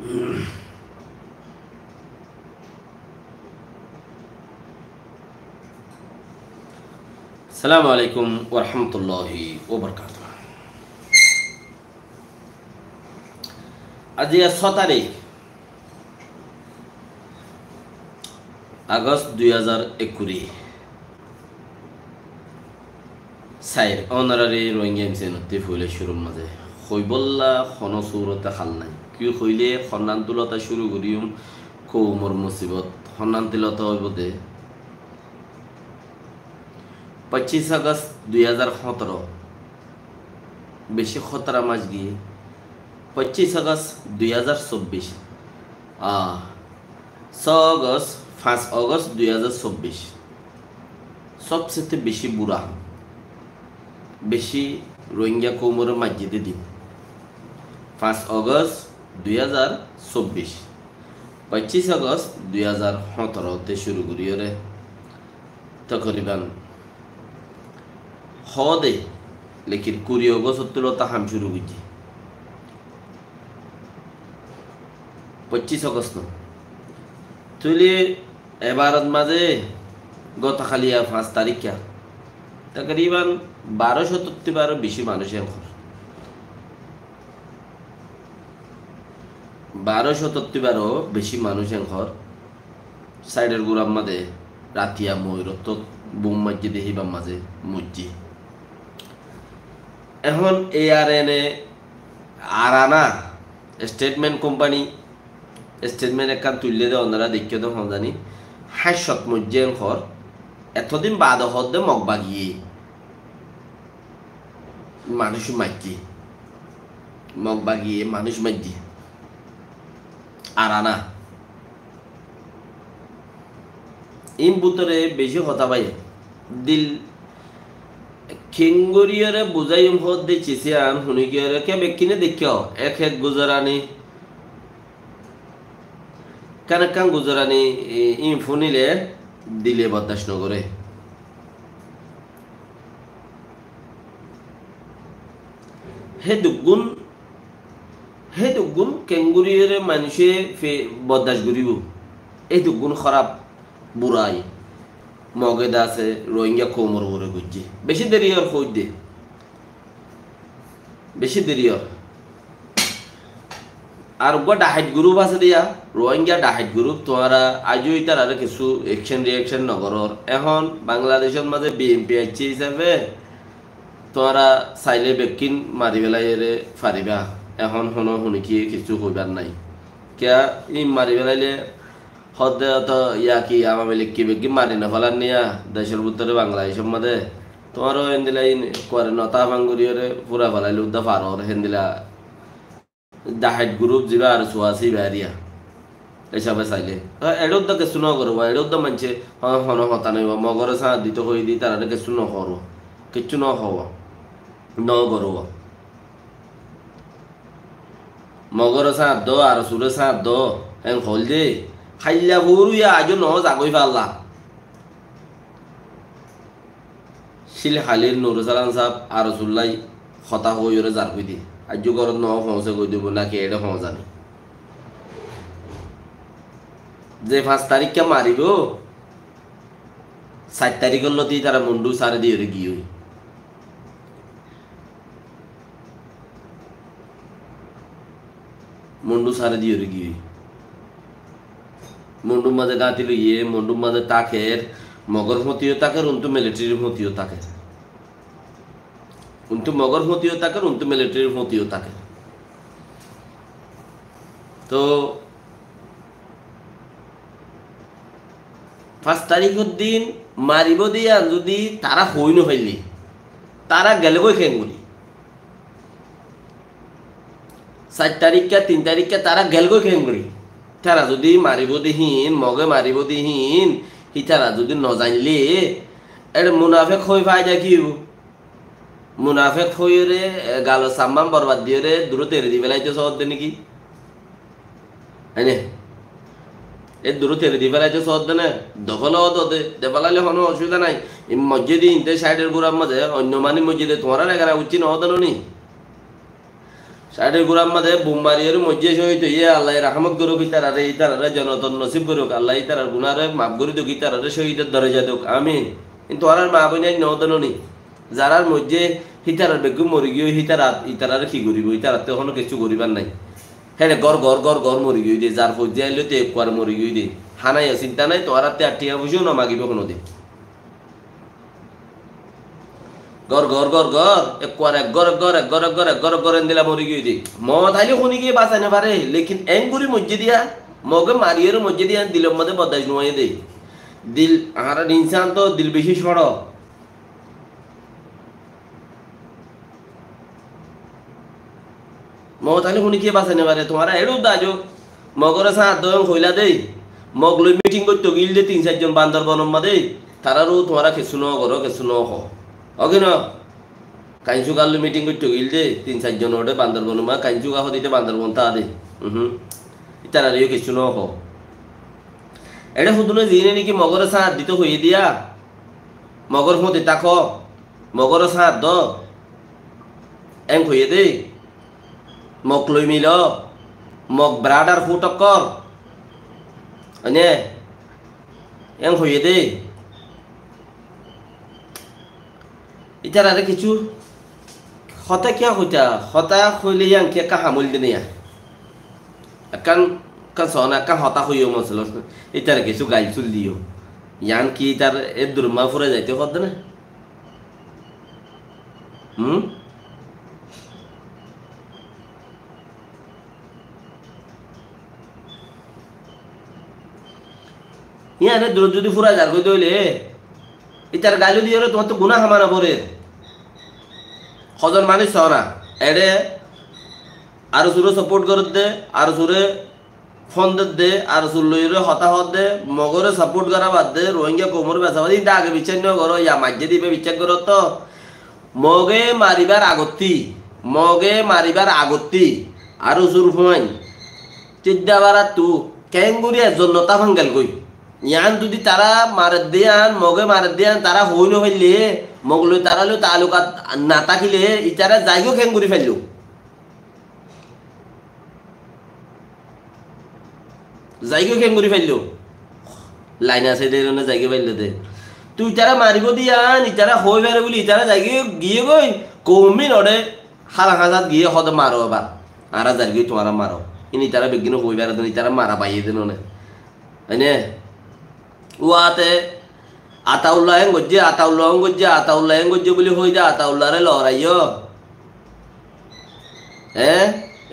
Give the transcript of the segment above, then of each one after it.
আসসালামু আলাইকুম ওয়া রাহমাতুল্লাহি ওয়া বারাকাতুহু। আজ 6 তারিখ আগস্ট 2021 সাইর অনারারি রোহিঙ্গা ইনসেনতে ফুলে শুরুর মাঝে হইবল্লা খন সুরতে খাল নাই কি হইলে খন্নান্তুলতা শুরু করিম কৌমর মুসিবত খন্নান্তিলতা হইব দে 25 আগস্ট 2017 বেশি খতরা মাস গিয়ে 25 আগস্ট 2024 6 আগস্ট 5 আগস্ট 2024 সবচেয়ে বেশি বুড়া বেশি রোহিঙ্গা কৌমরের মাঝিতে দিন 5 আগস্ট 2024 25 আগস্ট 2017 শুরু করিও রে তকরিবান হদে লেকিন 20 আগস্ট তুলতা হাম শুরু করছি 25 আগস্ট তুলি এবারত মাঝে গতকালিয়া 5 তারিখা তকরিবান 1273 বেশি মানুষ এখন 1273 বেশি মানুষ এখন সাইডের গুড়ার মাঝে রাতিয়া ময়ূরত বোম মাঝে দেখিবার মাঝে মুজি এখন ARN আরানা স্টেটমেন্ট কোম্পানি স্টেটমেন্ট একখান তুললে দে ওনারা দেখিয়ে তো জানি হাস্যত মজ্জে ঘর এতদিন বাদ হদ্দে মগ বাগিয়ে মানুষ মাইজি মগ বাগিয়ে মানুষ মাইজি আরানা ইম বুতরে বেশি কথা পাই দিল খেঙ্গরিয়ারে বুঝাই হদ দে চিসিয়ান হুনিকিয়ারে কে বেকিনে দেখিও এক গুজরানি কান গুজরানি ইম ফুনিলে দিলে বদাস নগরে হে দুগুণ কেঙ্গুরিয়ারে মানুষে বদাস করিব এই দুগুণ খারাপ বুড়াই মগেদা আছে রোহিঙ্গা কোমর ওরে গুজি বেশি দেরি আর খোঁজ দে বেশি দেরি আর ডাহাইট গ্রুপ আছে দিয়া রোহিঙ্গা ডাহাইট গ্রুপ তোমারা আজও ইতার আর কিছু অ্যাকশন রিয়াকশন নগরর এখন বাংলাদেশের মাঝে BMP আইছে হিসাবে তোমরা চাইলে বেকিন মারি পেলাই ফারিবা এখন হনো শুনিকি কিছু হইবার নাই কিয়া ই মারি পেলাইলে হদে অত ইয়া কি আওয়ামী লীগ কি বেকি মারি না ফেলার নিয়া দেশের ভিতরে বাংলাদেশের মাঝে তোমারও হেন্দিলা করে নতা ভাঙ্গুরিয়রে পুরা ফেলাইলে উদ্দা ফারর হেন্দিলা ডাহাইট গ্রুপ যাবা আর সোয়াসি বারিয়া এসবে চাইলে এডোর দা কিছু ন করব এডোর দা মানছে হন হতা নইব মগরে সা দিত হই দি তারা কিছু ন করব কিছু ন হব ন করব মগরে সা দ আর সুরে সা দ এন হল দে খাইলা বুরুয়া আজ ন জাগই পাল্লা শিল হালির নুরুসালাম সাহেব আর রসুল্লাই হতা হইরে জার কই দি আজ ঘরত ন পৌঁছে কই দিব নাকি এটা পৌঁছানি যে 5 তারিখকে মারিব 7 তারিখের লতি তারা মুন্ডু সারে দিয়ে গিয়ে মুন্ডু সারে দিয়ে গিয়ে মুন্ডুর মাঝে গাঁতি লইয়ে মুন্ডুর মাঝে তাকের মগর মতিও তাকের উন্তু মিলিটারির মতিও তাকের উন্তু মগর মতিও তাকের উন্তু মিলিটারির মতিও তাকের তো 5 তারিখের দিন মারিব দিয়া যদি তারা হই নফাইলি তারা গেলে গই খেঙ্গুলি 4 তারিখকে 3 তারিখকে তারা গেল গই খেঙ্গুলি তারা যদি মারিব দিহীন মগে মারিব দিহীন হি তারা যদি নজানলে এটা মুনাফেক হই পাই যা কি মুনাফেক হইরে গালো সাম্মান বরবাদ দিয়ে রে দূর তেরে দি বেলাইতে সহজ দে নাকি এ দূর তেরে দি বেলাইতে সহজ দে না দখল দে দেবালালে কোনো অসুবিধা নাই মসজিদে ইনতে সাইডের গুড়ার মাঝে অন্য মানি মসজিদে তোমার এখানে উচিত নহদনি সাইডের গুড়ার মাঝে বুম মারিয়ে মজ্জে সহিত ইয়ে আল্লাহ রাহমত করুক ইতারারে ইতারারে জনতন নসিব করুক আল্লাহ ইতারার গুনারে মাফ করে দুক ইতারারে শহীদের দরজা দুক আমিন কিন্তু আর মা বোনের নদননি যারার মধ্যে হিতারার বেগু মরি গিয়ে ইতারারে কি করিব ইতারার তো কোনো কিছু করিবার নাই হ্যাঁ গড় গড় গড় গড় মরি গিয়ে দিয়ে যার পর্যায়ে আইলে তো একবার মরি গিয়ে দিয়ে হানাই চিন্তা নাই তো আর টিয়া বুঝেও না মাগিব কোনো দিন গর গর গর গর একবার এক গর গর এক গর গর এক গর গর দিলা মরি গিয়ে দি মদ আইলে শুনি গিয়ে বাঁচাই না পারে লেকিন এং করে মজ্জে দিয়া মগে মারিয়ে মজ্জে দিয়া দিলের মধ্যে বদাই নোয়াই দেই দিল আর ইনসান তো দিল বেশি সড় মদ আইলে শুনি গিয়ে বাঁচাই না পারে তোমার এড়ো দাজো মগরে সাত দয়ং হইলা দেই মগ লই মিটিং করতে গিল দে 3-4 জন বান্দরবন মধ্যে তারারও তোমারা কিছু ন করো কিছু ন হ ওকে না কাইনচু গাল মিটিং করতে গিল দে 3-4 জন ওটে বান্দরবন মা কাইনচু গাহ দিতে বান্দরবন তা দে ইতারারিও কিছু ন হ এটা শুধু জিনে নাকি মগরে সাত দিতে হয়ে দিয়া মগর মতে তাক মগর সাত দ এং হয়ে দে মগ লই মিল মগ ব্রাডার ফুটক্কর আনে এং হয়ে দে ইতারারে কিছু হতা কিয়া হইতা হতা হইলে ইয়াং কে কা হামুল দিনিয়া কান কান সনা কা হতা হইও মসল ইতারে কিছু গাইল চুল দিও ইয়ান কি তার এ দুর্মা ফুরে যাইতে হদ না ইয়ানে দূর যদি ফুরা যার কই দইলে ইতার গাইলো দিয়ে তোমার তো গুনাহ হামানা পরে হজন মানিস না এডে আর সুরে সাপোর্ট করে দে আর সুরে ফোন দে আর সুলইরে হতাহত দে মগরে সাপোর্ট করা বাদ দে রোহিঙ্গা কোমর বেসাবাদি ইন্দা আগে বিচার করো ইয়া মাঝে দিবে বিচার করো তো মগে মারিবার আগত্তি আর সুর ফোন চিদ্দাবারা তু কেঙ্গুরি একজন নতা ভাঙ্গাল কই ইয়ান যদি তারা মার দিয়ান মগে মার দিয়ান তারা হইল হইলে মগলো তারা লো তালুকাত না তাকিলে ইতারা যাইগো খেঙ্গুরি ফেললো যাইগো খেঙ্গুরি ফেললো লাইন আছে দে যাইগে ফেললো দে তুই ইতারা মারিব দিয়ান ইতারা হই বেড়ে বলি ইতারা যাইগে গিয়ে গই কৌমি নড়ে হালা হাজাত গিয়ে হদ মারো আবার আরা যাইগে তোমারা মারো ইনি তারা বেগিন হই বেড়ে দেন ইতারা মারা পাইয়ে দেন না উয়াতে আতাউল্লাহ গজ্জে বলি হই যা আতাউল্লাহরে লড়াইও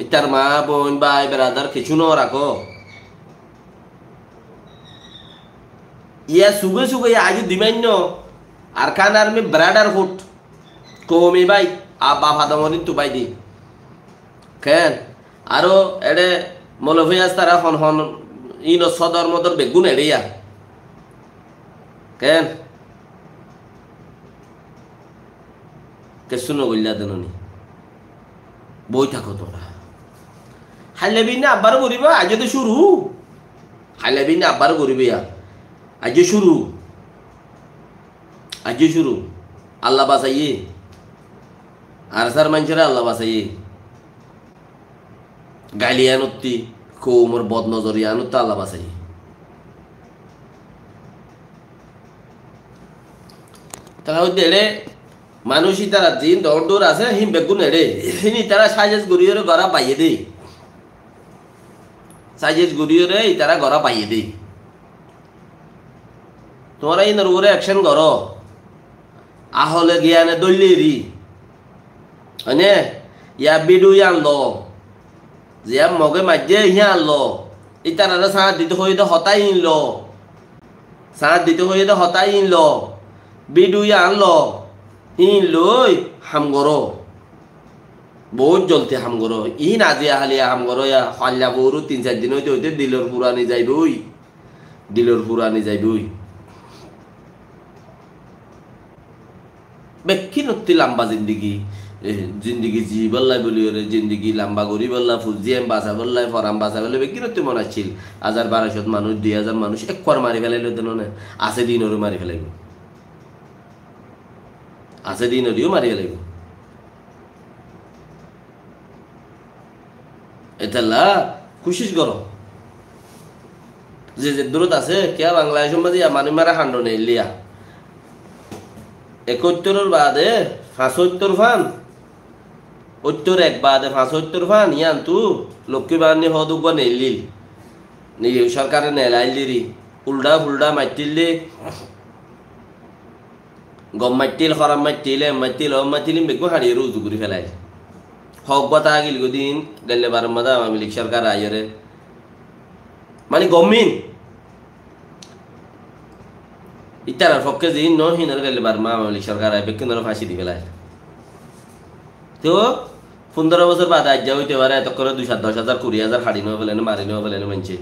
ইতার মা বোন ভাই বেড়াদার কিছু ন রাখো ইয়া সুগে আজ দিমান্য আর খান আর মে ব্রাডার হুট কমি ভাই আবা ফাদামনি তু বাই দি কেন আরো এডে মলভিয়াস তারা হন হন ইন সদর মদর বেগুন এড়িয়া কেন কেসুনো গইলা দেননি বই থাকো তোরা হাইলেবিন না আব্বার করিবা আজ তো শুরু হাইলেবিন না আব্বার করিবে আজ শুরু আল্লাহ বাসাইয়ে আর সার মানুষেরা আল্লাহ বাসাইয়ে গালিয়ানত্তি কোমর বদনজরিয়ানত আল্লাহ বাসাইয়ে তারা হচ্ছে এড়ে মানুষই তারা জিন দৌড় আছে হিম বেগুন এড়ে হিনি তারা সাজেজ গড়িয়ে গড়া পাইয়ে দেই সাজেজ গড়িয়ে তারা গড়া পাইয়ে দেই তোমরা এই নরুরে অ্যাকশন করো আহলে জ্ঞানে দল্লেরি হয়নে ইয়া বিডু আনলো যে মগে মাঝে ইয়া আনলো ইতারা সাঁত দিতে হইতে হতাই ইনলো সাঁত দিতে হইতে হতাই ইনলো বিডু আনলো ইন লই হাম করো বহুত জলতে হাম করো ই নাজিয়া হালিয়া হাম করো ইয়া হাল্লা বড়ু 3-4 দিন হইতে দিলর পুরানি যাইবই বেক্ষি নতি লম্বা জিন্দগি জি বল্লাই বলি জিন্দগি লম্বা করি বল্লা ফুজিয়াম বাসা বল্লাই ফরাম বাসা বলে বেক্ষি নতি মনে ছিল 1200 মানুষ 2000 মানুষ একবার মারি ফেলাইলো দেন না আছে দিনরও মারি ফেলাইব আছে দিনরিও মারি ফেলাইব এতালা কোশিশ করো যে যে দূরত আছে কিয়া বাংলাদেশের মাঝে মানুষ মারা খান্ড নেই লিয়া 71 বাদে 75 ফান 71 বাদে 75 ফান ইয়ান তু লক্ষ্মী বাহিনী হদুক বা নেইলিল নি সরকারে নেলাইলিরি উল্টা ফুলটা মাইতিলি গম মাইতিল খরাম মাইতিল মাইতিল মাইতিলিম বেগু হারিয়ে রুজু করে ফেলাই হক বাতা গিল গদিন গেলে বার মাদা আওয়ামী লীগ সরকার আইরে মানে গমিন ইতার পক্ষে যে নহিনার গেলে বার মা আওয়ামী লীগ সরকার আইবে কেন ফাঁসি দি ফেলাই তো 15 বছর বাদ আজ হইতে পারে এত করে 2-10,000 20,000 খাড়ি নেওয়া বলেন মারি নেওয়া বলেন মানছে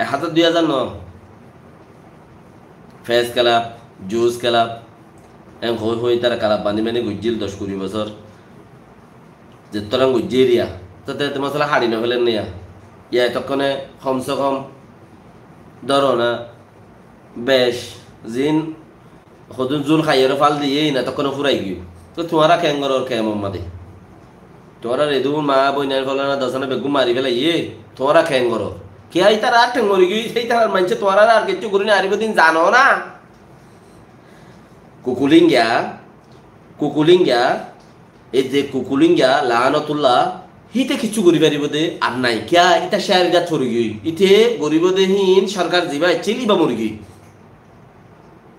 1,000 2,000 ন ফেস ক্লাব জুস ক্লাব এম হই হই তারা ক্লাব বানি মানে গুজিল 10-20 বছর যে তোরা গুজিরিয়া তাতে তোমার সালা হাড়ি নেওয়া বলেন নিয়া ইয়া তখনে কমসে কম ধরো না বেশ জিন হদুন জুল খাইয়ের ফাল দিয়ে না তখন ফুরাই গিয়ে তো তোমারা খেঙ্গর ওর খেয়ে মাদে তোরা রেদু মা বইনার ফলে না দশনা বেগু মারি ফেলে ইয়ে তোরা খেঙ্গর কে আই তার আর ঠেঙ্গরি গিয়ে সেই তার মানছে তোরা আর কিছু করি না আরিব দিন জানো না কুকুলিঙ্গা এই যে কুকুলিঙ্গা লাহানতুল্লাহ হিতে কিছু করি পারিব দে আর নাই কিয়া ইটা শেয়ার গা ছড়ি গই ইতে গরিব দেহীন সরকার জিবা চিলিবা মুরগি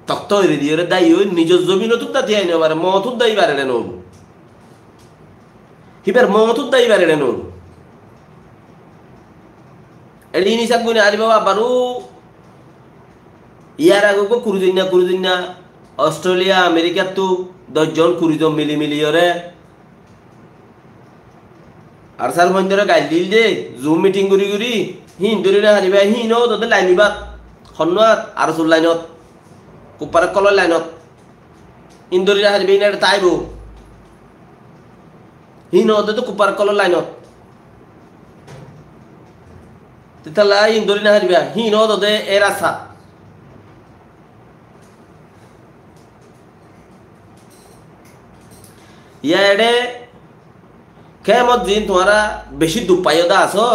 তক্ত দিয়ে দায়ী ওই নিজের জমিন তুক দাতি আইনে পারে মতুর দায়ী পারে না নব হিবার মতুর দায়ী পারে না নব এটি নিশাক গুনে আরি বাবা বারু ইয়ার আগে কুরুদিন না অস্ট্রেলিয়া আমেরিকার তো 10 জন 20 জন মিলি ওরে আর সার মন্দিরে গাইল দিল যে জুম মিটিং করি হিন ধরে না হারিবা হিন ও তোদের লাইনিবাত খন্নাত আর সুল লাইনত কুপার কলর লাইনত ইন্দুরি না হারিবে না তাইব হিন ও তো কুপার কলর লাইনত তেতালা ইন্দুরি না হারিবা হিন ও তোদের এর আশা ইয়া এডে কেমত দিন তোমারা বেশি দুপায়দা আছো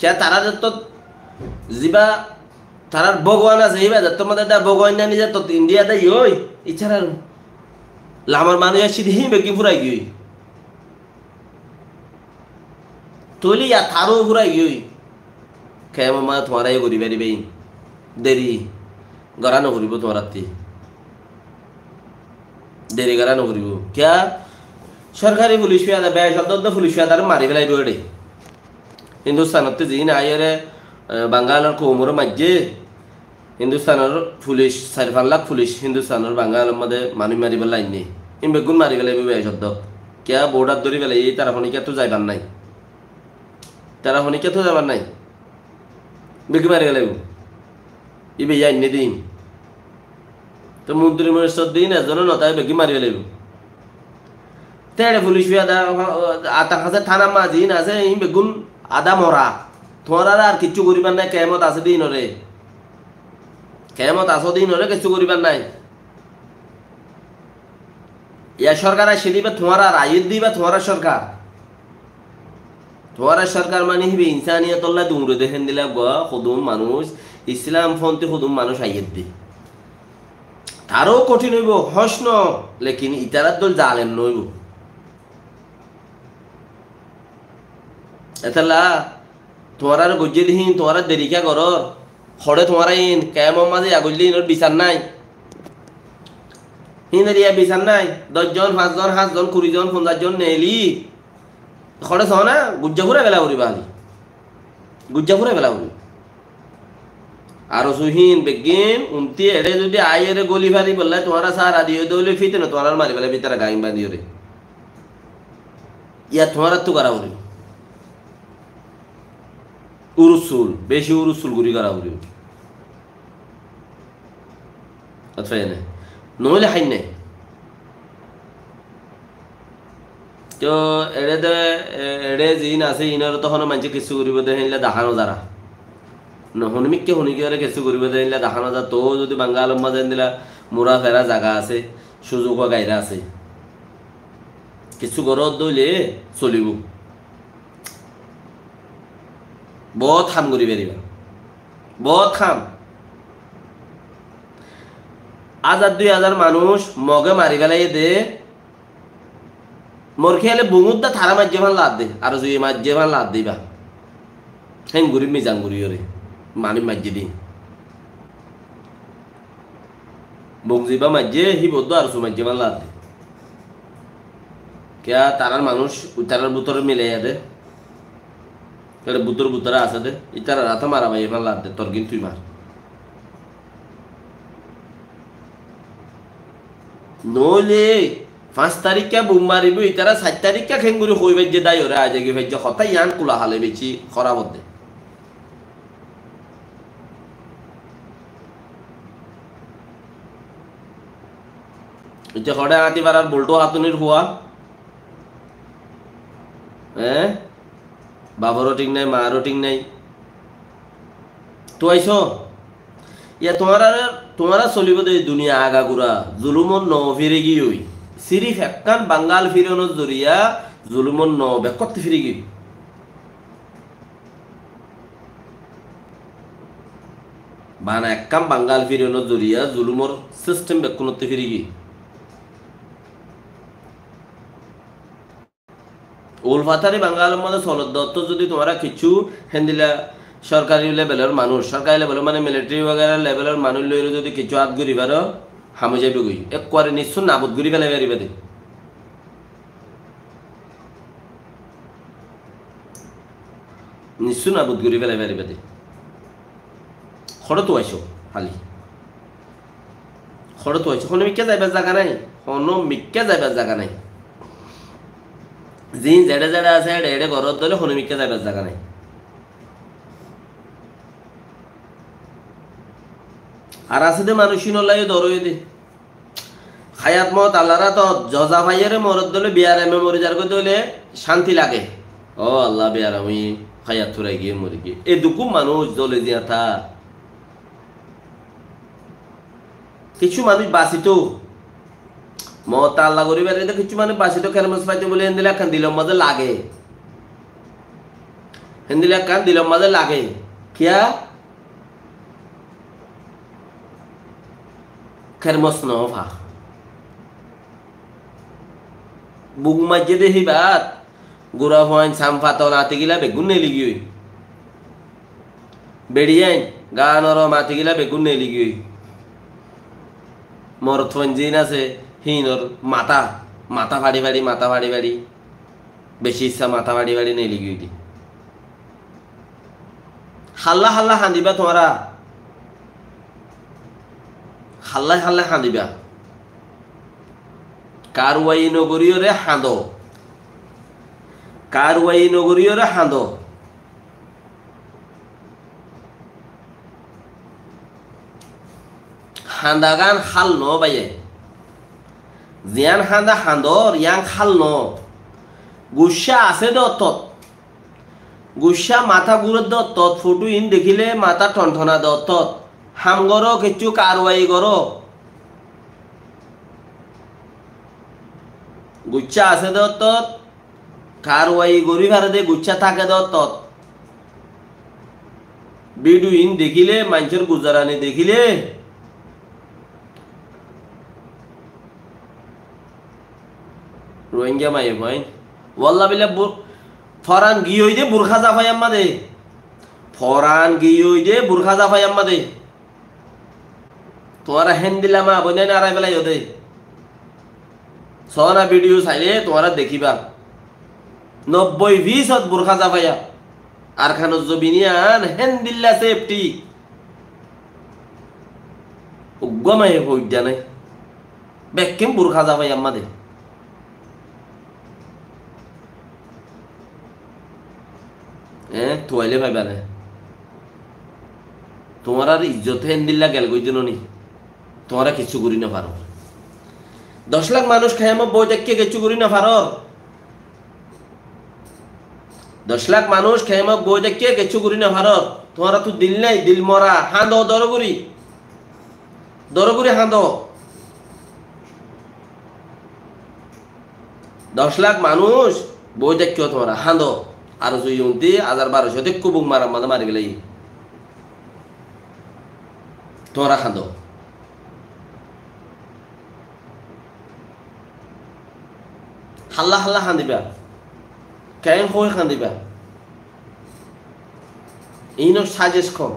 কে তারা যত যিবা তারার ভগবান আছে এইবা তোমাদের দা ভগবান না নিজে তো ইন্ডিয়া দা ইই ইছাড়া লামার মানুষ আসি দিহি বেকি ফুরাই গই তোলি ইয়া থারো ফুরাই গই কেম মা তোমারা এই করি পারিবে দেরি গরানো করিব তোমারাতি দেরি গরানো করিব কিয়া সরকারি পুলিশ পেয়াদা ব্যয় শব্দ পুলিশ পেয়াদার মারি ফেলাই রোডে হিন্দুস্তানত যিন আইরে বাঙ্গালের কোমর মাঝে হিন্দুস্তানের পুলিশ 4-5 লাখ পুলিশ হিন্দুস্তানের বাঙ্গালের মধ্যে মানুষ মারি ফেলাই নেই ইন বেগুন মারি ফেলাই ব্যয় শব্দ কিয়া বোর্ডার ধরি ফেলাই এই তারা ফনিকা তো যাইবার নাই তারা ফনিকা তো যাবার নাই বেগি মারি ফেলাই ই বেয়া এনে দিন তো মন্ত্রী মহেশ্বর দিন এজন নতায় বেগি মারি ফেলাই তেড়ে পুলিশ পেয়াদা আতা কাছে থানা মাঝিন আছে ই বেগুন আদা মরা তোমার আর কিচ্ছু করিবার নাই কেমত আছে দিন রে কেমত আসো দিন রে কিছু করিবার নাই ইয়া সরকার আসে দিবা তোমার আর আইত দিবা তোমার সরকার মানে হিবে ইনসানিয়তল্লাহ দুমরে দেখেন দিলা গ খুদুম মানুষ ইসলাম ফন্তি খুদুম মানুষ আইত দি তারও কঠিন হইব হসন লেকিন ইতারার দল জালেম নইব এতলা তোমার গজ্জে দিহিন তোমার দেরিকা কর খড়ে তোমার ইন কেম মাঝে আগলি বিচার নাই হিন এরিয়া বিচার নাই 10 জন 5 জন 7 জন 20 জন 50 জন নেলি খড়ে ছ না গুজ্জা ঘুরে বেলা করি বালি গুজ্জা ঘুরে বেলা করি আর সুহীন বেগিন উমতি এড়ে যদি আই এরে গলি ফারি বললে তোমার সারা দিয়ে দৌলে ফিতে না তোমার মারি বেলা ভিতরে গাইম বাঁধিও রে ইয়া তোমার তো করা করি উরুসুল বেশি উরুসুল গুড়ি করা উড়ি আচ্ছা এনে নইলে হাই নাই তো এড়ে জিন আছে ইনার তখন মানুষ কিছু করিব দেখিলে দেখানো যারা নহনিমিককে শুনিকে কিছু করিব দেখিলে দেখানো যা তো যদি বাঙ্গাল মাঝে দিলা মোরা ফেরা জায়গা আছে সুযোগ গাইরা আছে কিছু ঘরত দইলে চলিব বহুত খাম করি বেরিবা বহুত খাম হাজার 2000 মানুষ মগে মারি ফেলাই দে মোর খেয়ালে বুঙুদা থারা মাঝে মান লাদ দে আর জুই মাঝে মান লাদ দিবা হেন গুরি মিজান গুরি ওরে মানি মাঝে দিন বুংজিবা মাঝে হি বদ্ধ আর সু মাঝে মান লাদ দে কেয়া তারার মানুষ তারার বুতরে মিলে দে এটা বুতর বুতরা আছে দে ইতারা রাতা মারা ভাই মান লাদ দে তোর কিন্তু তুই মার নইলে 5 তারিখে বুম মারিব ইতারা 7 তারিখে খেঙ্গুরি হই ভাই যে দাই ওরে আজ গি ভাই যে কথা ইয়ান কুলা হালে বেচি খরাব দে ইতে খড়ে আতি বারার বলটো হাতুনির হুয়া হ্যাঁ বাবারও ঠিক নাই মারও ঠিক নাই তো আইছো ইয়া তোমারা চলিব দে দুনিয়া আগাগুড়া জুলুমন ন ফিরে গিয়ে সিরিফ একখান বাঙ্গাল ফিরানোর জরিয়া জুলুমন ন ব্যাক করতে ফিরে গিয়ে বানা একখান বাঙ্গাল ফিরানোর জরিয়া জুলুমর সিস্টেম ব্যাক করতে ফিরে গিয়ে ওলফাতারি বাঙ্গালের মধ্যে চলত দত্ত যদি তোমরা কিছু হেন্দিলা সরকারি লেভেলের মানুষ সরকারি লেভেলের মানে মিলিটারি वगैरह লেভেলের মানুষ লইলে যদি কিছু হাত ঘুরি পারো হামে যাইবে গই এক করে নিশ্চয় নাবুদ ঘুরি ফেলে পারিবে দে নিশ্চয় নাবুদ ঘুরি ফেলে পারিবে দে খড় তো আইসো খালি খড় তো আইসো কোনো মিক্কা যাইবার জায়গা নাই কোনো মিক্কা যাইবার জায়গা নাই জিন জেডে জেডে আছে এডে এডে ঘরত দলে কোনো মিক্কা যাইবার জায়গা নাই আর আছে দে মানুষ নলাই দরই দে খায়াত মত আল্লাহরা তো জজা ভাইয়ের মরদ দলে বিয়ার এমে মরে যার কই দলে শান্তি লাগে ও আল্লাহ বিয়ার আমি খায়াত থুরাই গিয়ে মরে গিয়ে এ দুকু মানুষ দলে দিয়া থা কিছু মানুষ বাসিত মত আল্লাহ করি বেরে তো কিছু মানুষ বাসিত খেরমস পাইতে বলে হেন্দিলা খান দিলম মাঝে লাগে হেন্দিলা খান দিলম মাঝে লাগে কিয়া খেরমস নভা বুক মাঝে দে হি বাত গুড়া হওয়ান সামফাত নাতি গিলা বেগুন নেলি গিয়ে বেড়িয়ান গানর মাতি গিলা বেগুন নেলি গিয়ে মরথন জিন আছে হিনর মাথা মাথা ফাড়ি ফাড়ি মাথা ফাড়ি ফাড়ি বেশি ইচ্ছা মাথা ফাড়ি ফাড়ি নেলি গিয়ে দি হাল্লা হাল্লা হাঁদিবা তোমরা হাল্লাই হাল্লাই হাঁদিবা কারওয়াই নগরীয়রে হাঁদ কারওয়াই নগরীয়রে হাঁদ হাঁদাগান হাল ন বাইয়ে জিয়ান হাঁদা হাঁদর ইয়াং হাল ন গুসা আছে দত্তত গুসা মাথা গুড়ের দত্তত ফটো ইন দেখিলে মাথা টনটনা দত্তত হাম গর কিছু কারওয়াই গর গুচ্ছা আছে দত্তত কারওয়াই গরি ভারে দে গুচ্ছা থাকে দত্তত বিডুইন দেখিলে মানুষের গুজারানি দেখিলে রোহিঙ্গা মাই ভাই ওয়াল্লাহ বিল্লাহ ফরান গিয়ে দে বুরখা জাফাই আম্মা দে ফরান গিয়ে দে বুরখা জাফাই আম্মা দে তোমারা হেন্দিলা মা বনে না আড়াই বেলাই দে সনা ভিডিও চাইলে তোমারা দেখিবা 90-20 বুরখা জাফাইয়া আর খানো জবিনিয়ান হেন্দিল্লা সেফটি উগ্গমাই হইডা নাই বেকিম বুরখা জাফাই আম্মা দে তোয়াইলে ভাইবা না তোমার আর ইজ্জত হেন্দিল্লা গেল গই নি তোমরা কিছু করি না পারো 10 লাখ মানুষ খাই আমার বই দেখে কিছু করি না পারো 10 লাখ মানুষ খাই আমার বই দেখে কিছু করি না পারো তোমরা তো দিল নাই দিল মরা হাঁদো দরগুরি হাঁদো 10 লাখ মানুষ বই দেখো তোমরা হাঁদো আর জুইন্তি 1200 তে কুবুক মারা মাদা মারি গেলাই তোরা খান্দ হাল্লা হাল্লা খান্দিবা কেন হয়ে খান্দিবা ইনো সাজেস্ট কর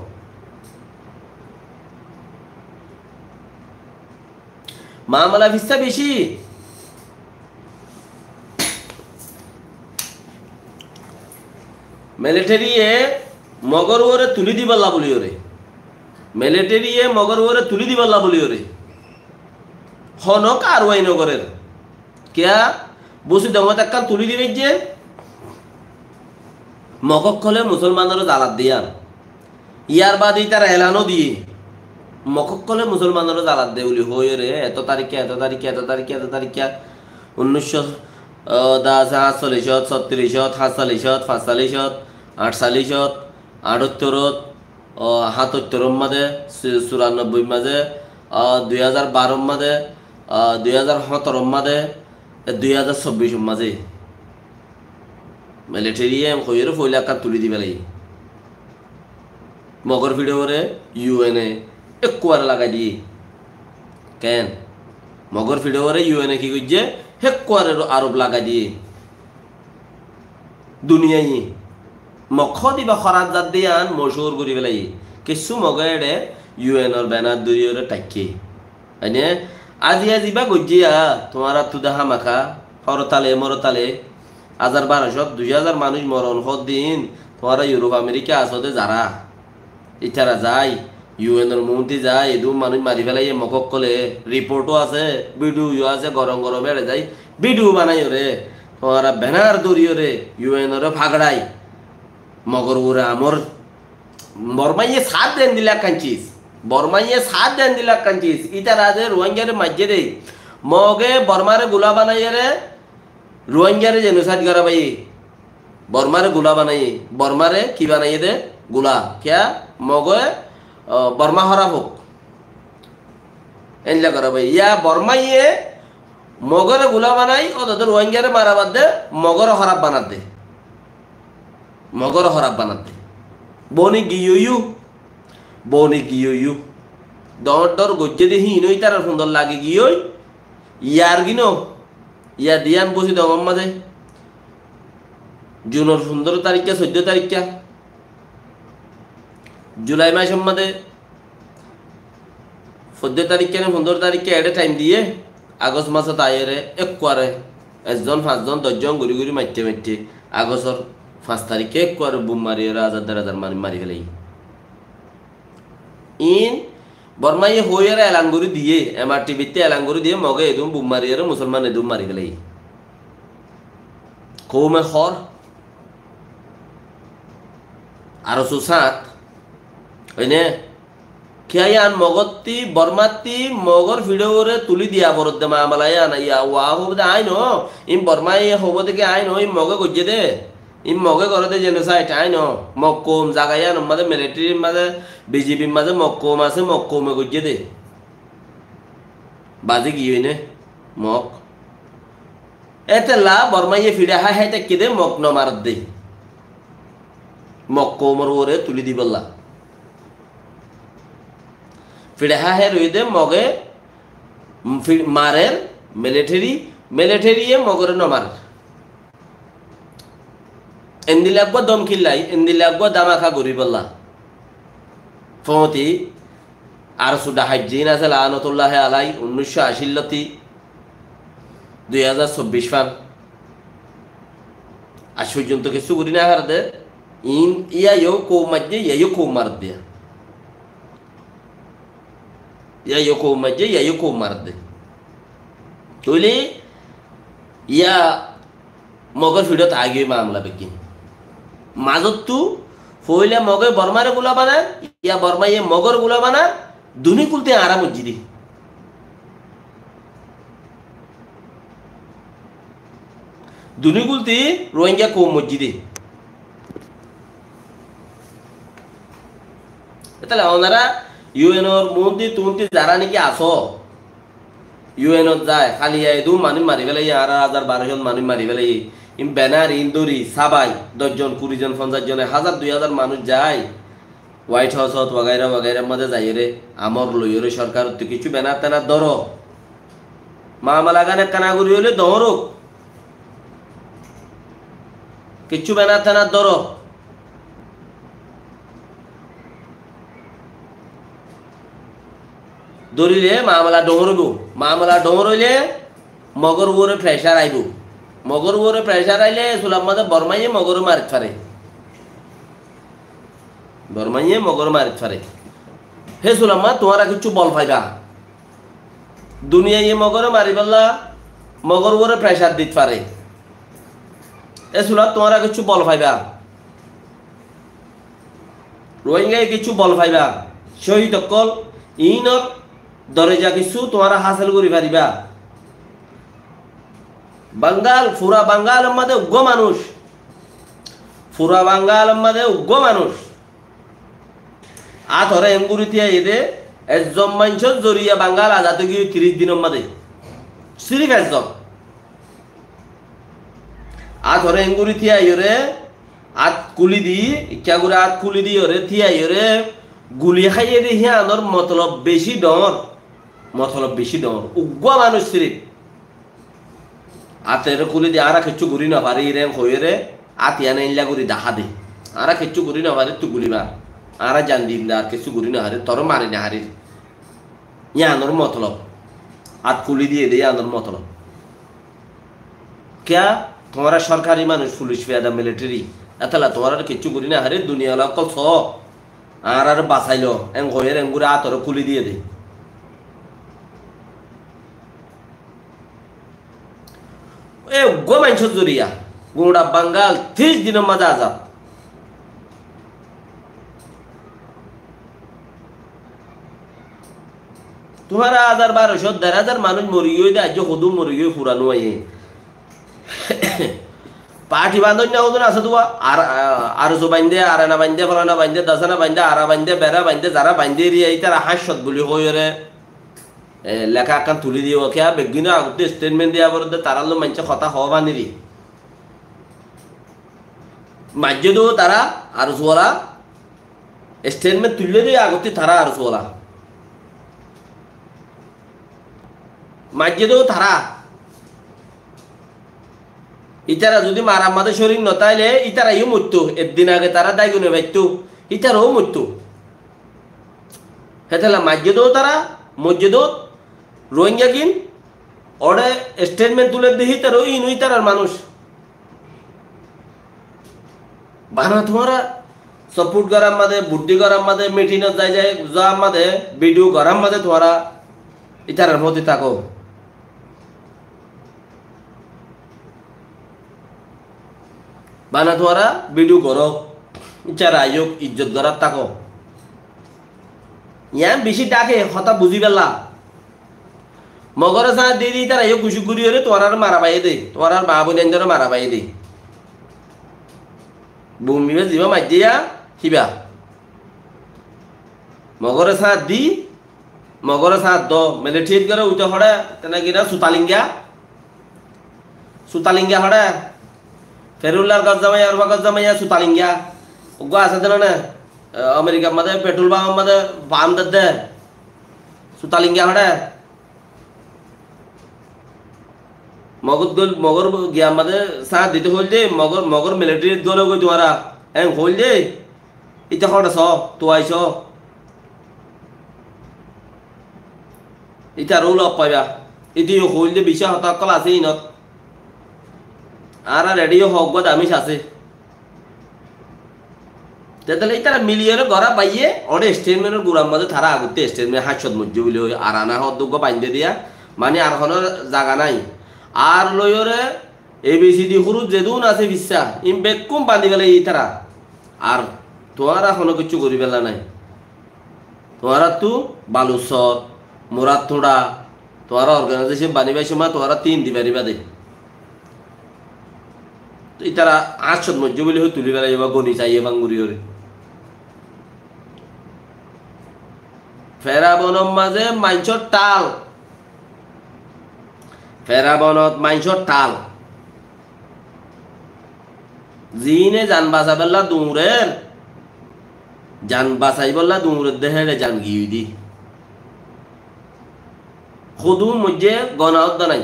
মামলা ভিসা বেশি মিলিটারিয়ে মগর ওরে তুলি দিবাল্লা বলি ওরে মিলিটারিয়ে মগর ওরে তুলি দিবাল্লা বলি ওরে হনক আর ওয়াই নগরের কিয়া বসে দমত একখান তুলি দিবে যে মগক খলে মুসলমানের জালাত দিয়ান ইয়ার বাদে তারা এলানো দিয়ে মগক খলে মুসলমানের জালাত দে বলি হই রে এত তারিখে 1947 37 48 48 78 77 মাঝে 94 মাঝে 2012 মাঝে 2017 মাঝে 2024 মাঝে মিলিটারি হইরে ফইলা কাট তুলি দিবে লাগে মগর ভিডিওরে ইউএনএ একবার লাগাই দিয়ে কেন মগর ভিডিওরে ইউএনএ কি কইছে হেকবার আরব লাগাই দিয়ে দুনিয়ায় মখ দিবা খরাত জাত দিয়ান মশহুর করি পেলাই কিছু মগেরে ইউএনর ব্যানার দরিয়রে টাকি আইনে আজি বা গজিয়া তোমার তুদা হামাখা হরতালে মরতালে 1200 2000 মানুষ মরণ দিন তোমার ইউরোপ আমেরিকা আসতে যারা ইতারা যায় ইউএনর মন্ত্রী যায় এদু মানুষ মারি ফেলাই মকক কলে রিপোর্টও আছে ভিডিও আছে গরম গরম বেড়ে যায় ভিডিও বানাই রে তোমার ব্যানার দরিয়রে ইউএনর ফাগড়াই মগর ওরা আমর বর্মাইয়ে 7 দিন দিলা কাঞ্চিস বর্মাইয়ে 7 দিন দিলা কাঞ্চিস ইতারা যে রোহিঙ্গারে মাঝে দে মগে বর্মারে গুলা বানাইয়ে রে রোহিঙ্গারে জেনোসাইড করা ভাই বর্মারে গুলা বানাইয়ে বর্মারে কি বানাইয়ে দে গুলা क्या মগে বর্মা হরা হোক এনলা করা ভাই ইয়া বর্মাইয়ে মগরে গুলা বানাই ও তোদের রোহিঙ্গারে মারা বাদ দে মগর হরাব বানাত দে মগর হরাব বানাত দে বনি গিয়ু দর গজ্জে দেখি ইনই তার সুন্দর লাগে গিয়ই ইয়ার গিনো ইয়া দিয়ান বসি দম মাঝে জুনের 15 তারিখে 14 তারিখে জুলাই মাসের মধ্যে 14 তারিখে 15 তারিখে এডে টাইম দিয়ে আগস্ট মাসত আয়েরে একবারে 1 জন 5 জন 10 জন ঘুরি মারতে আগস্টর 5 তারিখে একবারে বুম মারিয়ে 1000 মানুষ মারি ফেলাই ইন বর্মাইয়ে হইয়ারে এলান করে দিয়ে এমআরটিভিতে এলান করে দিয়ে মগে এদুম বুম মারিয়ে মুসলমান এদুম মারি ফেলাই কৌমে খর আর সুসাত হইনে কিয়ান মগতি বর্মাতি মগর ভিডিওরে তুলি দিয়া বরদ দে মামলায় আনা ইয়া ওয়া হবদে আইনো ইম বর্মাই হবদে কে আইনো ইম মগে গজ্জে দে ইম মগে করতে জেনোসাইড আইনো মক্কম জাগায়া নমাদে মিলিটারি মাঝে বিজেপি মাঝে মক্কম আছে মক্কমে গজ্জে দে বাজে কি হইনে মক এতেলা বর্মাইয়ে ফিরে হা হেতে কিদে মক ন মার দে মক্কমর ওরে তুলি দিবল্লা ফিরে হা হে রই দে মগে মারের মিলিটারি মগরে ন মার এন্দিলাগবা দম খিল্লাই এন্দিলাগবা দামাখা গরি বল্লা ফতি আর সুদা হাজ্জিন আছে লানাতুল্লাহ আলাই 1980 লতি 2024 ফান আজ পর্যন্ত কিছু করি না হার দে ইন ইয়া ইয়ো কো মাজ্জে ইয়ো কো মার দে ইয়া ইয়ো কো মার দে তোলে ইয়া মগর ভিডিওত আগে মামলা বেকি মাজত তু ফইলে মগে বর্মারে গুলা বানা ইয়া বর্মা ইয়ে মগর গুলা বানা দুনি কুলতে আরাম উজ্জিদি দুনি কুলতে রোহিঙ্গা কো মসজিদে তাহলে ওনারা ইউএনর মন্ত্রী তুমতি যারা নাকি আসো ইউএনত যায় খালি দু মানুষ মারি ফেলাই 1200 মানুষ মারি ফেলাই ইন ব্যানার ইন্দুরি সাবাই 10 জন 20 জন 50 জনে 1000 2000 মানুষ যায় হোয়াইট হাউস হত ওয়াগাইরা ওয়াগাইরার মধ্যে যাই রে আমর লইরে সরকার তো কিছু ব্যানার টানার ধরো মামলা গানে কানাগুড়ি হলে ধরো কিছু ব্যানার টানার ধরো ধরিলে মামলা ডোমরব মামলা ডোমর হইলে মগর উপরে প্রেশার আইব মগর উপরে প্রেশার আইলে সুলাম মাঝে বরমাইয়ে মগর মারিত পারে বরমাইয়ে মগর মারিত পারে হে সুলাম্মা তোমারা কিছু বল পাইবা দুনিয়ায় মগরে মারি বললা মগর উপরে প্রেশার দিতে পারে এ সুলাম তোমারা কিছু বল পাইবা রোহিঙ্গায় কিছু বল পাইবা শহীদ অকল ইনর দরজা কিছু তোমারা হাসিল করি পারিবা বাঙ্গাল ফুরা বাঙ্গাল মধ্যে উগ্র মানুষ ফুরা বাঙ্গাল মধ্যে উগ্র মানুষ আথরে এমগুরিতিয়া এদে একজন মানুষের জরিয়া বাঙ্গাল আজাদ গিয়ে 30 দিনের মধ্যে সিরিফ একজন আথরে এমগুরিতিয়া ইরে আত কুলি দি ইচ্ছা করে আত কুলি দি ওরে থিয়া ইরে গুলি খাইয়ে দি হিয়া আনর মতলব বেশি ডর উগ্র মানুষ সিরিফ আতের কুলি দি আরা কিছু গুরি না পারি রে হয়ে রে আতিয়া নেইলা গুরি দেখা দে আরা কিছু গুরি না পারি তু গুলি মার আরা জান দিন না কিছু গুরি না হারে তোর মারি না হারি ইয়ানোর মতলব আত কুলি দিয়ে দে ইয়ানোর মতলব क्या तुम्हारा सरकारी मानुष पुलिस पेदा मिलिटारी एतला तुम्हारा किच्छु गुरी ना हारे दुनिया ला कल सो आर बासाइलो एं गोयर एं गुरा आतर कुली दिए दे ए गो मानसो जुरिया गुंडा बंगाल 30 दिन मजा आजा तुम्हारा 1000 1200 1000 मानुष मरी गई दे आज खुदू मरी गई पुरानो है पार्टी बांधो ना उधर आसा दुआ आर जो बांधे आराना बांधे फलाना बांधे दसना बांधे आरा बांधे बेरा बांधे जारा बांधे री आई तारा हाशत बोली होय रे लेखा कान तुली दियो क्या बेगिना आगते स्टेटमेंट दिया बरदे तारालो मंच खता हवानी री मज्जदो तारा आर जोला स्टेटमेंट तुले दी आगते तारा आर जोला मज्जदो तारा इतारा যদি মারা মাদে শরীর নতাইলে ইতারাইও মরতো একদিন আগে তারা দাইগুনে বাইতো ইতারাও মরতো হেতলা মসজিদও তারা মসজিদও রোহিঙ্গা কিন ওরে স্টেটমেন্ট তুলে দিহি তারও ইনুই তারার মানুষ বানা তোমারা সাপোর্ট গরাম মাদে বুদ্ধি গরাম মাদে মিটিং যায় যায় যা মাদে ভিডিও গরাম মাদে তোমারা ইতারার মধ্যে থাকো बाना तुम्हारा वीडियो करो इचारा आयोग इज्जत करा ताको यहाँ बेसी डाके हता बुझी पेला मगर सा दे दी तार आयोग खुशी गुरी रे तुम्हारा मारा पाए दे तुम्हारा बाबू नेंजर मारा पाए दे भूमि में जीवा मज्जिया हिबा मगर सा दी मगर सा दो मैंने ठीक करो उतो हड़ा तना गिरा सुतालिंगा हड़ा फेरुल्लार गजमाय और गजमाय सुतालिंगा उगवा असदन ना अमेरिका मध्ये पेट्रोल पंप मध्ये पाम दद्दे सुतालिंगा हडा मगर गया मध्ये साथ दिते होल दे मगर मिलिटरी गोलो गो तुम्हारा एं होल दे इते हडा सो तो आइसो इता रोल अप पाया इते होल दे बिशा हता कला से इनत आरा रेडियो होगबो दामिश আছে তেতলে ইতারা মিলিয়ন গরা বাইয়ে ওরে স্টেটমেন্টের গুরাম মধ্যে তারা আগতে স্টেটমেন্ট হাসত মজ্জ বলি ওই আরানা হদ্দগ বাইন্দে দিয়া মানে আর কোন জায়গা নাই আর লয়রে এবিসিডি হুরু যেদুন আছে বিচ্ছা ইম বেকুম বাঁধি গেলে ইতারা আর তোরা কোনো কিছু করি বেলা নাই তোরা তু বালুসর মুরাদ থোড়া তোরা অর্গানাইজেশন বানিবাই সময় তোরা 3 দিবারিবা দে ইতারা আচ্ছদ মজ্জ বলি হই তুলি বেলা এবা গনি চাইয়ে বাঙ্গুরি ওরে ফেরাবনম মাঝে মাইনছর টাল ফেরাবনত মাইনছর টাল জিনে জান বাঁচা বেলা দৌড়ের জান বাঁচাই বললা দৌড়ের দেহে জান গিয়ে দি খুদু মধ্যে গণাউদ্দ নাই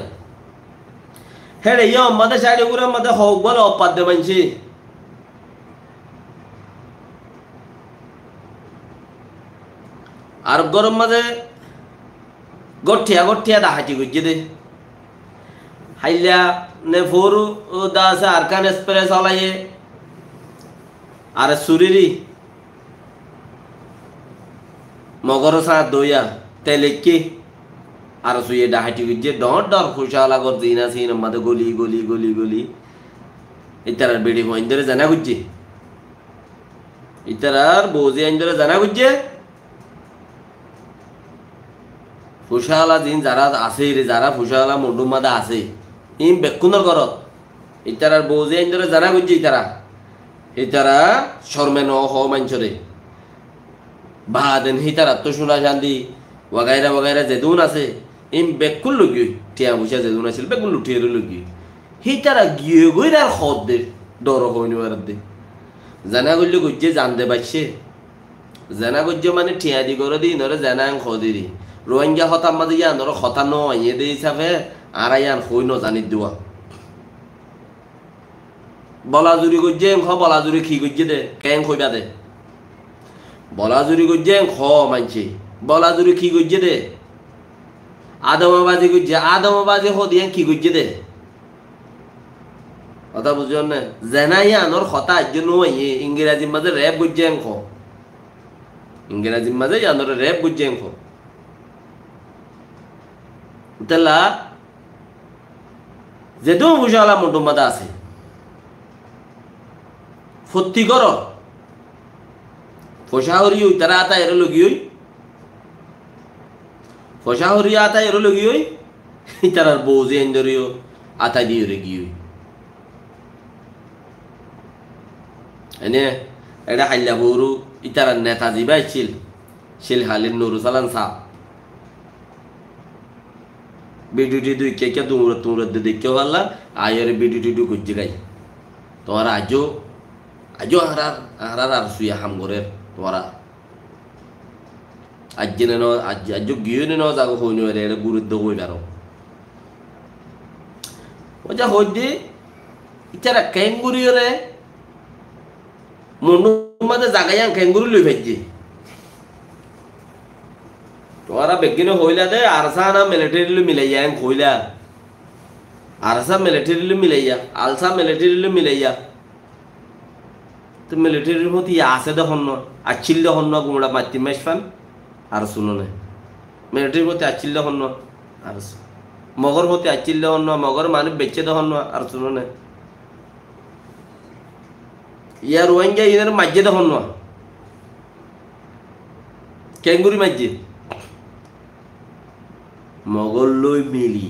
হেরে ইয়ে আমাদের সাইডে করে আমাদের হোক বলে অপাদ্য মানছি আর গরম মাঝে গঠিয়া গঠিয়া দাহাটি গুজে দে হাইলা নে ফোরু দা আছে আরকান এক্সপ্রেস চলাইয়ে আর সুরিরি মগর সাথ দইয়া তেলেকি আর সুয়ে ডাহাটি গুজে ডর ডর খুশালা কর দিনা সিন আমাদের গলি গলি গলি গলি ইতার বেড়ি মহিন্দরে জানা গুজে ইতার বোঝে আইন্দরে জানা গুজে ফুসালা দিন যারা আছে রে যারা ফুসালা মন্ডুর মাদা আছে ইম বেকুনর করত ইতারার বৌজে আইন্দরে জানা গুজে ইতারা শর্মে ন হ মাঞ্চরে বাদেন হিতারা তো শোনা শান্তি ওয়াগাইরা ওয়াগাইরা যেদুন আছে ইম বেকুল লগি টিয়া বুঝা যেদুন আছিল বেকুল লুটিয়ে লগি হিতারা গিয়ে গই আর খদ দে ডর হইনি আর দে জানা গুজে গুজে জান দে বাইছে জানা গুজে মানে টিয়া দি করে দি নরে জানা খদিরি রোহিঙ্গা হতাম মাঝে ইয়ান ধরো হতা নয় এদের হিসাবে আর ইয়ান হই ন জানি দেওয়া বলাজুরি গজ্জে খ বলাজুরি খি গজ্জে দে কেন খইবা দে বলাজুরি গজ্জে খ মানছি বলাজুরি খি গজ্জে দে আদমবাজি হদিয়ান কি গজ্জে দে কথা বুঝুন না জেনা ইয়ানোর হতা আজ্য নয় ইংরেজির মাঝে র্যাপ গজ্জে খ ইংরেজির মাঝে ইয়ানোর র্যাপ গজ্জে খ তেলা যেদু বুঝালা মন্ডুর মাদা আছে ফত্তি কর ফসাহরি তারা আতা এর লগি ফসাহরি আতা এর লগি তারার বৌজে এন্দরিও আতা দিয়ে রে গিয়ে এনে এটা হাইলা বৌরু ইতারার নেতাজি বাইছিল শিল হালিন নুরু সালান সাহ বিডিটি দুই কে কে তোমরা দেখতে পারলা আয়ের বিডিটি টু খুঁজে গাই তোমার আজও আর সুইয়া হাম করে তোমারা আজ ন আজ গিয়ে ন যাগো হই নে গুরুত্ব হই পারো ও যা হইদি ইচারা ক্যাঙ্গুরি রে মনু মাঝে জাগাইয়া ক্যাঙ্গুরি লই ফেলছি তোরা বেগিনে হইলা দে আরসা না মিলিটারি মিলাইয়া কইলা আরসা মিলিটারি মিলাইয়া আলসা মিলিটারি মিলাইয়া তো মিলিটারির মধ্যে আছে দেখুন না আচ্ছিল দেখুন না গুমড়া মাতি মাইফান আর শুনো না মিলিটারির মধ্যে আচ্ছিল দেখুন না আর মগর মধ্যে আচ্ছিল দেখুন না মগর মানুষ বেচে দেখুন না আর শুনো না ইয়ার রোহিঙ্গা ইনের মাঝে দেখুন না ক্যাঙ্গুরি মাঝে মগল্লই মিলি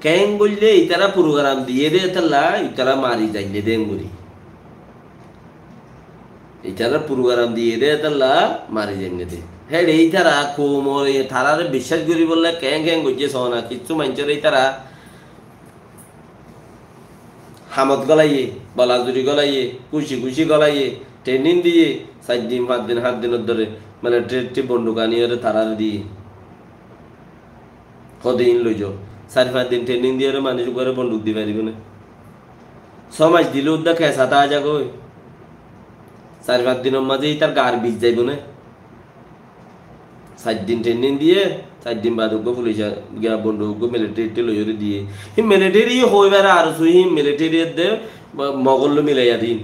কেন বললে ইতারা প্রোগ্রাম দিয়ে দে তাহলে ইতারা মারি যাইলে দেঙ্গুরি ইতারা প্রোগ্রাম দিয়ে দে তাহলে মারি যাইলে দে হ্যাঁ এইতারা কোমর তারারে বিশ্বাস করি বললে কেন কেন গজে সনা কিচ্ছু মানছে ইতারা হামদ গলাইয়ে বলাজুরি গলাইয়ে খুশি খুশি গলাইয়ে ট্রেনিং দিয়ে 4 দিন 5 দিন 7 দিনের ধরে মানে ট্রেনটি বন্দুক আনিয়ে তারারে দিয়ে কদিন লই যাও 4-5 দিন ট্রেনিং দিয়ে মানুষ করে বন্দুক দি পারিব না সমাজ দিলে উদ্দা খেসা তা যাগ 4-5 দিনের মাঝেই তার গার বীজ যাইব না 4 দিন ট্রেনিং দিয়ে 4 দিন বাদ পুলিশ গিয়া বন্দুক মিলিটারি লই দিয়ে হি মিলিটারি হইবার আর সুই মিলিটারি দে মগল মিলাইয়া দিন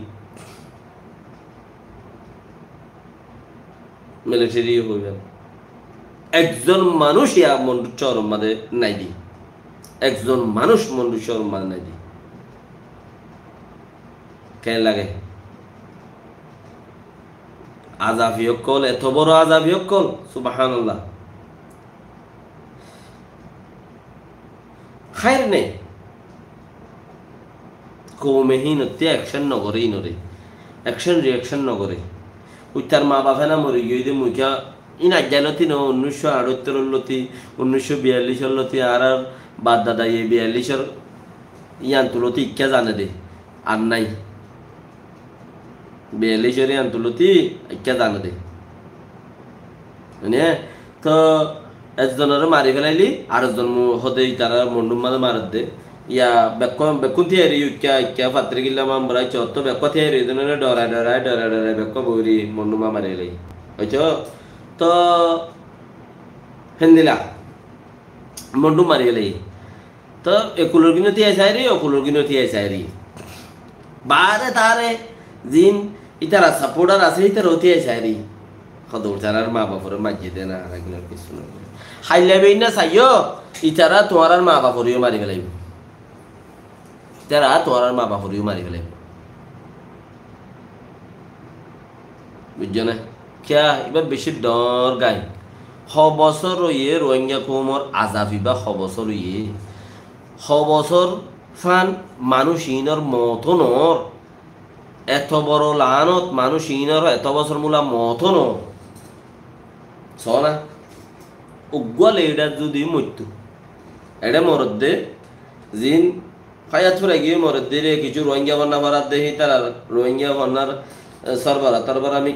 মিলিটারি হইবার একজন মানুষ ইয়া মন্ডু চরম মাঝে নাই দি একজন মানুষ মন্ডু চরম মাঝে নাই দি কেন লাগে আজাবিও কল এত বড় আজাবিও কল সুবহানাল্লাহ খায়ের নেই কৌমেহীন অ্যাকশন নগরে ইনরে অ্যাকশন রিয়াকশন নগরে উত্তার মা বাপে না মরে গিয়ে মুখা ইন আজ্ঞানতি ন 1978 লতি 1942 লতি আর বাদ দাদা 42 ইয়ান তুলতি ইচ্ছা জানে দে আর নাই বেলেশ্বরী আন্তলতি ইকা জানো দে মানে তো একজনের মারি ফেলাইলি আর একজন হতে তারা মন্ডুম মাঝে মারত দে ইয়া বেকুন থিয়ারি ইকা ইকা ফাত্রে গিলাম আমরা চত বেক থিয়ারি জনের ডরাই বেক বইরি মন্ডুমা মারি লাই হইছো তো হেন্দিলা মন্ডুম মারি লাই তো একুলোর কিনো তিয়াই চাইরি অকুলোর কিনো তিয়াই চাইরি বারে তারে জিন ইতারা সাপোর্টার আছে ইতারা তিয়াই চাইরি কদর তারার মা বাপরে মাঝে দেয় না আর একজনের কিছু না হাইলাবেই না চাইও ইতারা তোমার আর মা বাপরেও মারি ফেলাইব তারা তোমার আর মা বাপরেও মারি ফেলাইব বুঝছো না খেয়া এবার বেশি ডর গাই বছর রইয়ে রোহিঙ্গা কৌমর আজাবি বা বছর রইয়ে বছর ফান মানুষ ইনর মতনর এত বড় লানত মানুষ ইনর এত বছর মূলা মতনর সনা উগ্গল এটা যদি মৃত্যু এটা মরদ্দে জিন ফায়াত ফুরা গিয়ে মরদ্দে রে কিছু রোহিঙ্গা বন্যা ভরাত দেহি তার রোহিঙ্গা বন্যার সরবরা তরবরা আমি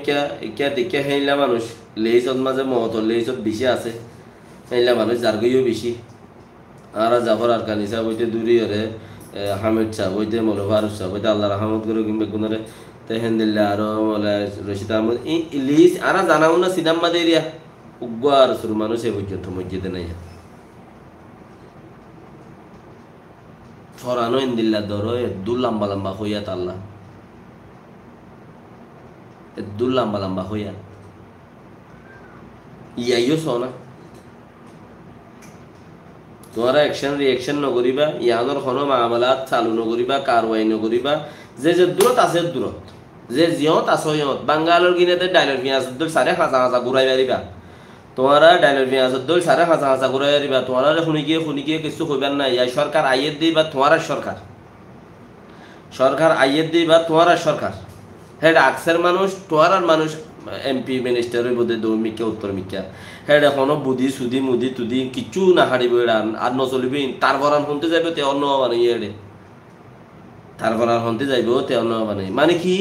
কে দেখে হেইলা মানুষ লেইসত মাঝে মহত লেইসত বেশি আছে হেইলা মানুষ যার গইও বেশি আর জাফর আর কানি সাহেব হইতে দূরি হরে হামিদ সাহেব হইতে মৌলা ফারুক সাহেব হইতে আল্লাহ রহমত করে কিংবা কোনরে তেহেন্দিল্লা আরো মৌলা রশিদ আহমদ লিস আর জানাও না সিনাম্মা এরিয়া উগ্র আর শুরু মানুষ এ পর্যন্ত মসজিদে নাই ফরানো ইন্দিল্লা ধরো এদুল লম্বা লম্বা হইয়া তাল্লা এদুল লম্বা লম্বা হইয়া ইয়াইও সোনা তোমারা অ্যাকশন রিয়াকশন নকরিবা ইয়ানোর কোনো মামলাত চালু নকরিবা কারওয়াই নকরিবা যে দূরত আছে দূরত যে জিয়ত আছে ইয়ত বাঙ্গালোর গিনেতে ডাইলর পিঁয়াজ দূর সাড়ে হাঁচা হাঁচা ঘুরাই মারিবা তোমারা ডাইলর পিঁয়াজ দূর সাড়ে হাঁচা হাঁচা ঘুরাই মারিবা তোমারা শুনি গিয়ে কিছু কইবার না ইয়া সরকার আইয়ের দিই বা তোমার সরকার আইয়ের দিই বা তোমার সরকার হ্যাঁ আকসের মানুষ তোমার মানুষ এমপি মিনিস্টারের বোধে দৌমিকা উত্তর মিকা হ্যাঁ এখনো বুদ্ধি সুদি মুদি তুদি কিচ্ছু না হারিব আর নচলিবি তার ভরান শুনতে যাইব তে অন্য মানে ইয়ে তার ভরান শুনতে যাইব তে অন্য মানে কি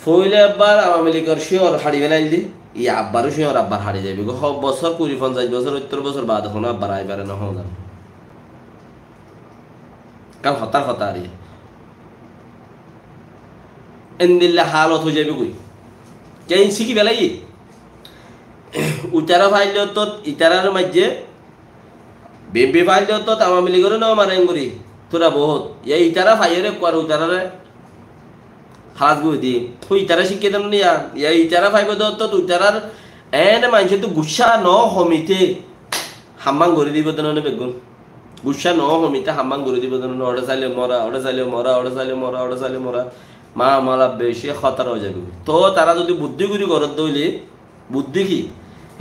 ফইলে আব্বার আওয়ামী লীগের শিওর হারি ফেলাই দি ই আব্বারও শিওর আব্বার হারি যাইবে সব বছর 20-50 বছর 70 বছর বাদ এখন আব্বার আইবারে না হন কারণ হতার আর এন্দিল্লা হালত হয়ে যাবে কই কে শিখি বেলাই উতারা ফাইল তো ইতারার মাঝে বেম্পি ফাইল তো আওয়ামী লীগের নাও মারেন করি তোরা বহুত এই ইতারা ফাইরে কোয়ার উতারারে হালাত গুই দি তুই ইতারা শিখে দেন নিয়া এই ইতারা ফাইব তো উতারার এন মানুষ তো গুসা ন হমিতে হাম্বাং করে দিব দেন বেগুন গুসা ন হমিতে হাম্বাং করে দিব দেন ওড়ে চাইলে মরা মা মালা বেশি খতর হয়ে যাবে তো তারা যদি বুদ্ধি করি ঘরত দইলে বুদ্ধি কি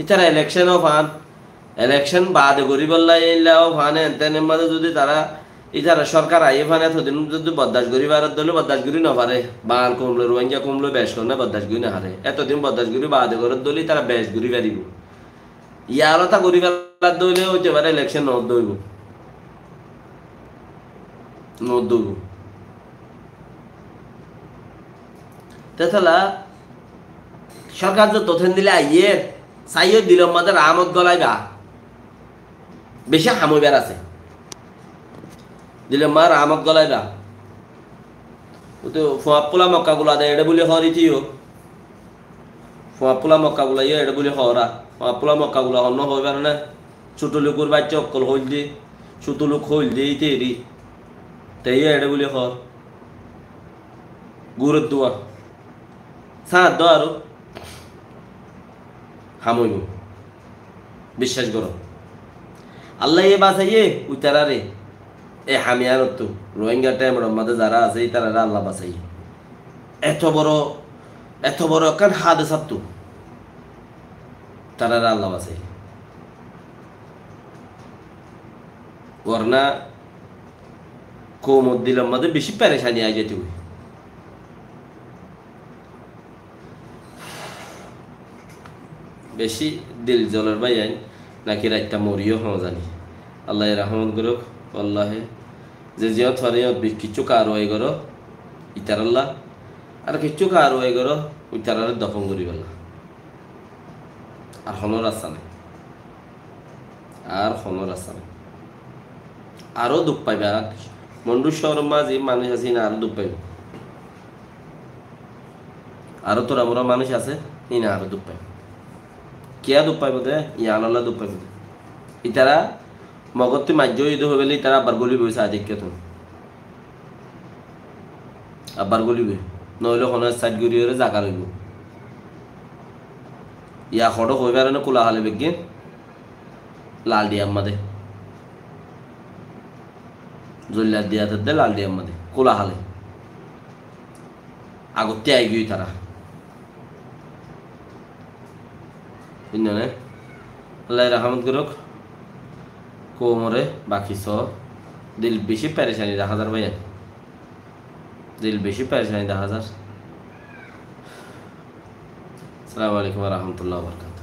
ইতারা ইলেকশন বাদ করি বললাও ফানে এনতেনের মাঝে যদি তারা ইতারা সরকার আইয়ে ফানে এতদিন যদি বদাস করি বারত দলে বদাস করি না পারে বাল কমলো রোহিঙ্গা কমলো বেশ করে না বদাস করি না হারে এতদিন বদাস করি বাদ ঘরত দলে তারা বেশ ঘুরি পারিব ইয়ারও তা করি বেলার দইলে হইতে পারে ইলেকশন নত দইব তেতলা সরকার যে তথ্য দিলে আইয়ে চাইও দিল মাদের আমদ গলাইবা বেশি হামইবার আছে দিলে মার আমদ গলাইবা তো ফুয়াপোলা মক্কা গুলা দেয় এটা বলে হরি থিও ফুয়াপোলা মক্কা গুলা ইয়ে এটা বলে হরা ফুয়াপোলা মক্কা গুলা অন্য হইবার না ছোট লোকের বাচ্চা অকল হইল দি ছোট লোক হইল দি তেরি তাই এটা বলে হর গুরুত দোয়া সাত দ আরো হামইব বিশ্বাস করো আল্লাহ এ বাঁচাইয়ে উতারারে এ হামিয়ানত তো রোহিঙ্গা টাইমের মধ্যে যারা আছে তারা আল্লাহ বাঁচাই এত বড় কান হাদে সাত্তু তারা আল্লাহ বাঁচাই ওরনা কৌমত দিলাম মধ্যে বেশি পেরেশানি আই যেতে বেশি দিল জলের বাই আইন নাকি রাতটা মরিও হওয়া জানি আল্লাহ রহমত করুক আল্লাহে যে জিয়ত ফরিয়ত কিছু কার হয়ে গর ইতার আল্লাহ আর কিচ্ছু কার হয়ে গেল ওই তারারে দফন করি পেলা আর হনো রাস্তা নেই আর হনো রাস্তা নেই আরো দুঃখ পাইবে মন্ডু শর্মা যে মানুষ আছে না আরো দুঃখ পাইবে আরো তোরা মোরা মানুষ আছে ই না আরো দুঃখ পাইবে কিয়া দুঃখ পাইব দে ইয়ানলা দুঃখ পাইব দে ইতারা মগত্তি মাজ্য ইদ হয়ে গেলে তারা আবার গলি বইছে আদিক্য তুমি আবার গলিবে নইলে কোনো সাইড গড়িয়ে জাগা রইব ইয়া খড়ক হইবার না কোলা হালে বেগিন লাল ডিয়াম মাদে জল্লার দিয়া দে লাল ডিয়াম মাদে কোলা হালে আগতে আই গই তারা ইন্নে আল্লাহ রহমত করুক কোমরে বাকি দিল বেশি পেরেশানি দেখা যার ভাইয়া দিল বেশি পেরেশানি দেখা যার আসসালামু আলাইকুম ওয়া রাহমাতুল্লাহি ওয়া বারাকাতুহু